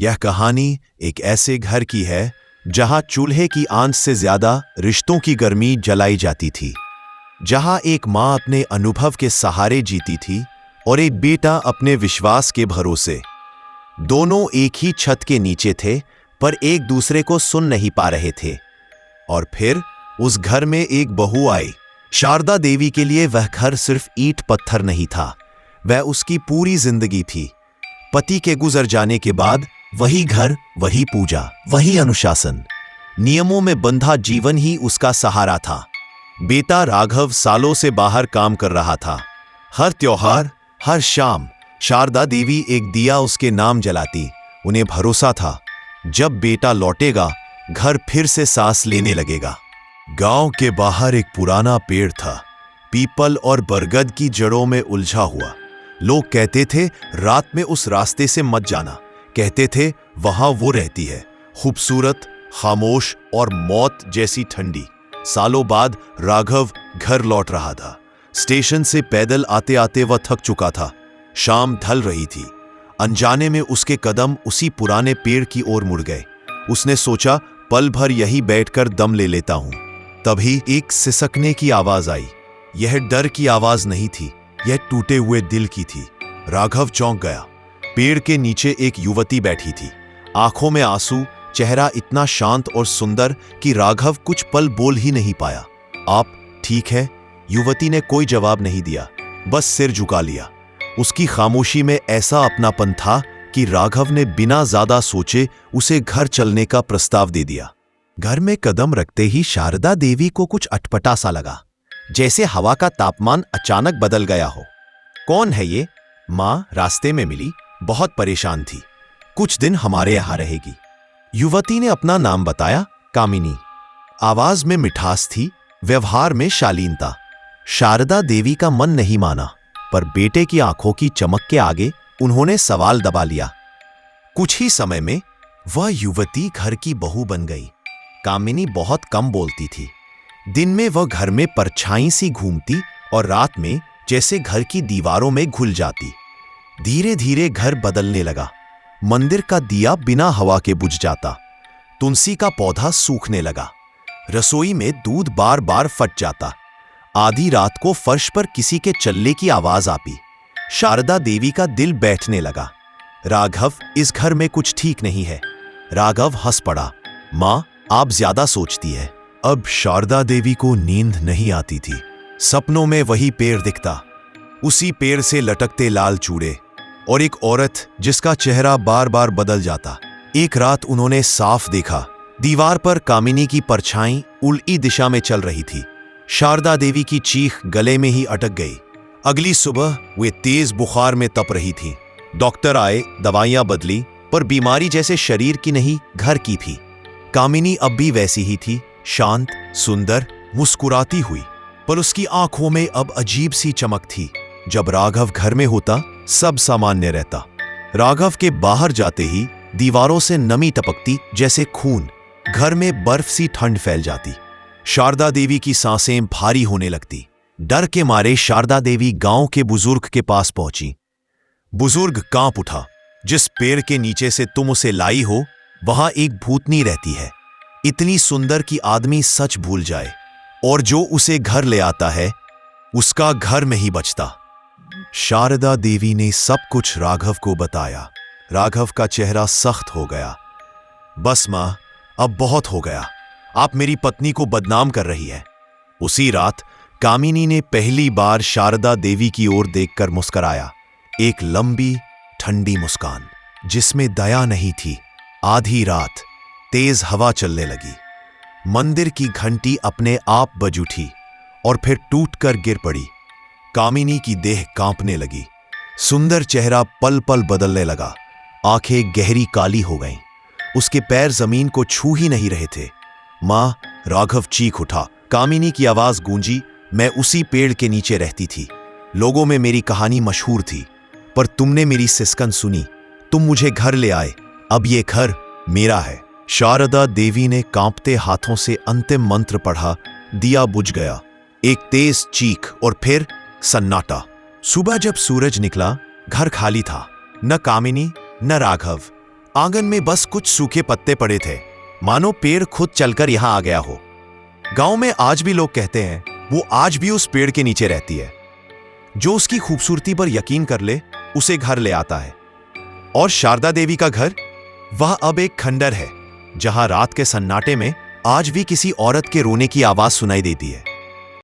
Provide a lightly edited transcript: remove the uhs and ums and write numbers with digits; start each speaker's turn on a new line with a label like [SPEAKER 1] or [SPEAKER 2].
[SPEAKER 1] यह कहानी एक ऐसे घर की है जहां चूल्हे की आंच से ज्यादा रिश्तों की गर्मी जलाई जाती थी, जहां एक मां अपने अनुभव के सहारे जीती थी और एक बेटा अपने विश्वास के भरोसे। दोनों एक ही छत के नीचे थे, पर एक दूसरे को सुन नहीं पा रहे थे। और फिर उस घर में एक बहू आई। शारदा देवी के लिए वह घर सिर्फ ईंट पत्थर नहीं था, वह उसकी पूरी जिंदगी थी। पति के गुजर जाने के बाद वही घर, वही पूजा, वही अनुशासन, नियमों में बंधा जीवन ही उसका सहारा था। बेटा राघव सालों से बाहर काम कर रहा था। हर त्योहार, हर शाम शारदा देवी एक दिया उसके नाम जलाती। उन्हें भरोसा था, जब बेटा लौटेगा घर फिर से सांस लेने लगेगा। गांव के बाहर एक पुराना पेड़ था, पीपल और बरगद की जड़ों में उलझा हुआ। लोग कहते थे रात में उस रास्ते से मत जाना। कहते थे वहां वो रहती है, खूबसूरत, खामोश और मौत जैसी ठंडी। सालों बाद राघव घर लौट रहा था। स्टेशन से पैदल आते आते वह थक चुका था। शाम ढल रही थी। अनजाने में उसके कदम उसी पुराने पेड़ की ओर मुड़ गए। उसने सोचा पल भर यही बैठकर दम ले लेता हूं। तभी एक सिसकने की आवाज आई। यह डर की आवाज नहीं थी, यह टूटे हुए दिल की थी। राघव चौंक गया। पेड़ के नीचे एक युवती बैठी थी, आंखों में आंसू, चेहरा इतना शांत और सुंदर कि राघव कुछ पल बोल ही नहीं पाया। आप ठीक है? युवती ने कोई जवाब नहीं दिया, बस सिर झुका लिया। उसकी खामोशी में ऐसा अपनापन था कि राघव ने बिना ज्यादा सोचे उसे घर चलने का प्रस्ताव दे दिया। घर में कदम रखते ही शारदा देवी को कुछ अटपटा सा लगा, जैसे हवा का तापमान अचानक बदल गया हो। कौन है ये? मां रास्ते में मिली, बहुत परेशान थी। कुछ दिन हमारे यहां रहेगी। युवती ने अपना नाम बताया, कामिनी। आवाज में मिठास थी, व्यवहार में शालीनता। शारदा देवी का मन नहीं माना, पर बेटे की आंखों की चमक के आगे उन्होंने सवाल दबा लिया। कुछ ही समय में वह युवती घर की बहू बन गई। कामिनी बहुत कम बोलती थी। दिन में वह घर में परछाई सी घूमती और रात में जैसे घर की दीवारों में घुल जाती। धीरे धीरे घर बदलने लगा। मंदिर का दिया बिना हवा के बुझ जाता। तुलसी का पौधा सूखने लगा। रसोई में दूध बार बार फट जाता। आधी रात को फर्श पर किसी के चलने की आवाज आती। शारदा देवी का दिल बैठने लगा। राघव, इस घर में कुछ ठीक नहीं है। राघव हंस पड़ा। मां, आप ज्यादा सोचती है। अब शारदा देवी को नींद नहीं आती थी। सपनों में वही पेड़ दिखता, उसी पेड़ से लटकते लाल चूड़े और एक औरत जिसका चेहरा बार बार बदल जाता। एक रात उन्होंने साफ देखा, दीवार पर कामिनी की परछाई उल्टी दिशा में चल रही थी। शारदा देवी की चीख गले में ही अटक गई। अगली सुबह वे तेज बुखार में तप रही थी। डॉक्टर आए, दवाइयां बदली, पर बीमारी जैसे शरीर की नहीं, घर की थी। कामिनी अब भी वैसी ही थी, शांत, सुंदर, मुस्कुराती हुई, पर उसकी आंखों में अब अजीब सी चमक थी। जब राघव घर में होता सब सामान्य रहता। राघव के बाहर जाते ही दीवारों से नमी टपकती, जैसे खून। घर में बर्फ सी ठंड फैल जाती। शारदा देवी की सांसें भारी होने लगती। डर के मारे शारदा देवी गांव के बुजुर्ग के पास पहुंची। बुजुर्ग कांप उठा। जिस पेड़ के नीचे से तुम उसे लाई हो, वहां एक भूतनी रहती है, इतनी सुंदर कि आदमी सच भूल जाए, और जो उसे घर ले आता है उसका घर में ही बचता। शारदा देवी ने सब कुछ राघव को बताया। राघव का चेहरा सख्त हो गया। बस मां, अब बहुत हो गया। आप मेरी पत्नी को बदनाम कर रही है। उसी रात कामिनी ने पहली बार शारदा देवी की ओर देखकर मुस्कुराया। एक लंबी ठंडी मुस्कान जिसमें दया नहीं थी। आधी रात तेज हवा चलने लगी। मंदिर की घंटी अपने आप बज उठी और फिर टूटकर गिर पड़ी। कामिनी की देह कांपने लगी। सुंदर चेहरा पल पल बदलने लगा। आंखें गहरी काली हो गईं। उसके पैर जमीन को छू ही नहीं रहे थे। मां, राघव चीख उठा। कामिनी की आवाज गूंजी, मैं उसी पेड़ के नीचे रहती थी। लोगों में मेरी कहानी मशहूर थी, पर तुमने मेरी सिसकन सुनी। तुम मुझे घर ले आए। अब ये घर मेरा है। शारदा देवी ने कांपते हाथों से अंतिम मंत्र पढ़ा। दिया बुझ गया। एक तेज चीख और फिर सन्नाटा। सुबह जब सूरज निकला, घर खाली था। न कामिनी, न राघव। आंगन में बस कुछ सूखे पत्ते पड़े थे, मानो पेड़ खुद चलकर यहां आ गया हो। गांव में आज भी लोग कहते हैं वो आज भी उस पेड़ के नीचे रहती है। जो उसकी खूबसूरती पर यकीन कर ले उसे घर ले आता है। और शारदा देवी का घर, वह अब एक खंडर है जहां रात के सन्नाटे में आज भी किसी औरत के रोने की आवाज सुनाई देती है।